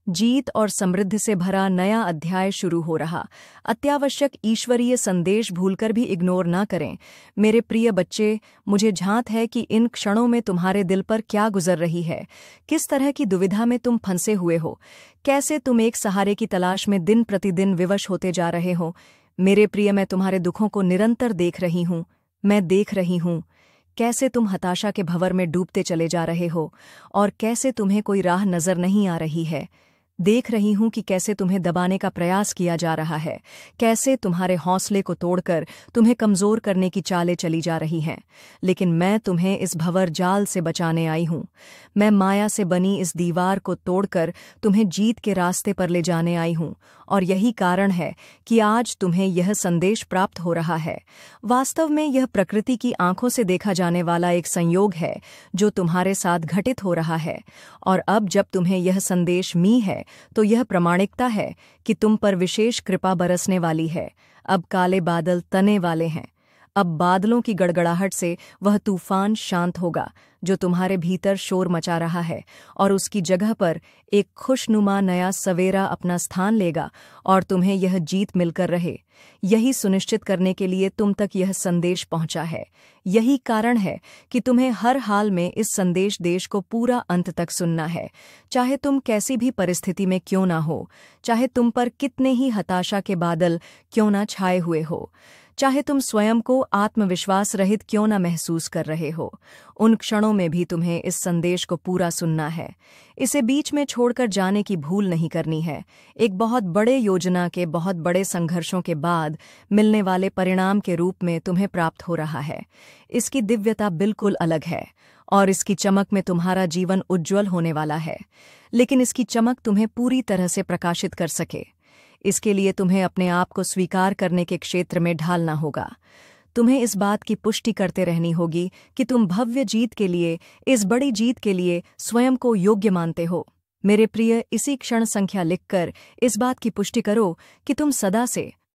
जीत और समृद्धि से भरा नया अध्याय शुरू हो रहा। अत्यावश्यक ईश्वरीय संदेश भूलकर भी इग्नोर ना करें। मेरे प्रिय बच्चे, मुझे झांत है कि इन क्षणों में तुम्हारे दिल पर क्या गुजर रही है, किस तरह की दुविधा में तुम फंसे हुए हो, कैसे तुम एक सहारे की तलाश में दिन प्रतिदिन विवश होते जा रहे हो। मेरे प्रिय, मैं तुम्हारे दुखों को निरंतर देख रही हूँ। मैं देख रही हूँ कैसे तुम हताशा के भंवर में डूबते चले जा रहे हो और कैसे तुम्हें कोई राह नजर नहीं आ रही है। देख रही हूं कि कैसे तुम्हें दबाने का प्रयास किया जा रहा है, कैसे तुम्हारे हौसले को तोड़कर तुम्हें कमजोर करने की चालें चली जा रही हैं। लेकिन मैं तुम्हें इस भंवर जाल से बचाने आई हूं। मैं माया से बनी इस दीवार को तोड़कर तुम्हें जीत के रास्ते पर ले जाने आई हूं। और यही कारण है कि आज तुम्हें यह संदेश प्राप्त हो रहा है। वास्तव में यह प्रकृति की आंखों से देखा जाने वाला एक संयोग है जो तुम्हारे साथ घटित हो रहा है। और अब जब तुम्हें यह संदेश मिला है तो यह प्रामाणिकता है कि तुम पर विशेष कृपा बरसने वाली है। अब काले बादल तने वाले हैं। अब बादलों की गड़गड़ाहट से वह तूफान शांत होगा जो तुम्हारे भीतर शोर मचा रहा है, और उसकी जगह पर एक खुशनुमा नया सवेरा अपना स्थान लेगा और तुम्हें यह जीत मिलकर रहे। यही सुनिश्चित करने के लिए तुम तक यह संदेश पहुंचा है। यही कारण है कि तुम्हें हर हाल में इस संदेश देश को पूरा अंत तक सुनना है। चाहे तुम कैसी भी परिस्थिति में क्यों ना हो, चाहे तुम पर कितने ही हताशा के बादल क्यों ना छाए हुए हो, चाहे तुम स्वयं को आत्मविश्वास रहित क्यों न महसूस कर रहे हो, उन क्षणों में भी तुम्हें इस संदेश को पूरा सुनना है। इसे बीच में छोड़कर जाने की भूल नहीं करनी है। एक बहुत बड़े योजना के बहुत बड़े संघर्षों के बाद मिलने वाले परिणाम के रूप में तुम्हें प्राप्त हो रहा है। इसकी दिव्यता बिल्कुल अलग है और इसकी चमक में तुम्हारा जीवन उज्ज्वल होने वाला है। लेकिन इसकी चमक तुम्हें पूरी तरह से प्रकाशित कर सके, इसके लिए तुम्हें अपने आप को स्वीकार करने के क्षेत्र में ढालना होगा। तुम्हें इस बात की पुष्टि करते रहनी होगी कि तुम भव्य जीत के लिए, इस बड़ी जीत के लिए स्वयं को योग्य मानते हो। मेरे प्रिय, इसी क्षण संख्या लिखकर इस बात की पुष्टि करो कि तुम सदा से